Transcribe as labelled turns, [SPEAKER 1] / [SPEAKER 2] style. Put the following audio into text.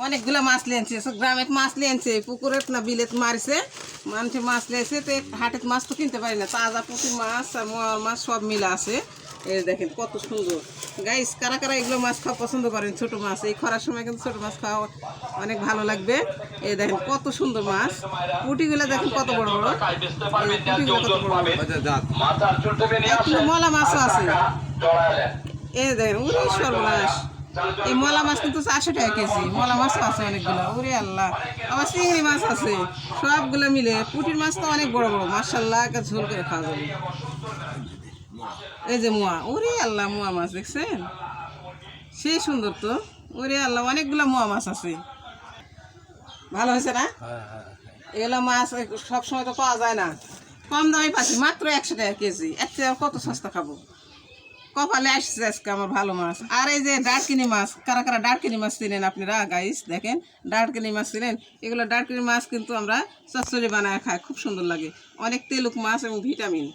[SPEAKER 1] অনেকগুলো মাছ লিয়েছে, গ্রামে মাছ লিয়েছে, পুকুরে না বিলেত মারিছে, মানুষে মাছ লিয়েছে। তো হাটের মাছ তো কিনতে পারি না, তাজা পুঁটি মাছ আর মোয়ার মাছ সব মিলা আছে। এই দেখেন কত সুন্দর। গাইস, কারা কারা এগুলো মাছ খাওয়া পছন্দ করেন? ছোট মাছ এই খরার সময় কিন্তু ছোট মাছ খাওয়া অনেক ভালো লাগবে। এই দেখেন কত সুন্দর মাছ, পুঁটিগুলো দেখেন কত বড় বড়, পুঁটিগুলো কত বড় বড়। কিন্তু মলা মাছও আছে। এই দেখেন, উরে সর্বনাশ, এই মলা মাছ কিন্তু 400 টাকা কেজি। মলা মাছও আছে অনেকগুলো, ওরে আল্লাহ। আবার চিংড়ি মাছ আছে, সবগুলো মিলে। পুঁটির মাছ তো অনেক বড় বড়, মাশাআল্লাহ, ঝোল করে খাওয়া যাবে। এই যে মোয়া, ওরে আল্লাহ, মোয়া মাছ দেখছেন, সেই সুন্দর তো। ওরে আল্লাহ, অনেকগুলো মোয়া মাছ আছে। ভালো হয়েছে না? এগুলো মাছ সবসময় তো পাওয়া যায় না, কম দামে পাচ্ছি, মাত্র 100 টাকা কেজি। এর চেয়ে আর কত সস্তা খাবো? কপালে আসছে আজকে আমার ভালো মাছ। আর এই যে ডারকিনি মাছ, কারা কারা ডারকিনি মাছ চিনেন আপনারা? গাইস দেখেন, ডারকিনি মাছ চিনেন? এগুলো ডারকিনি মাছ কিন্তু আমরা চচ্চড়ি বানায় খাই, খুব সুন্দর লাগে, অনেক তেলুক মাছ এবং ভিটামিন।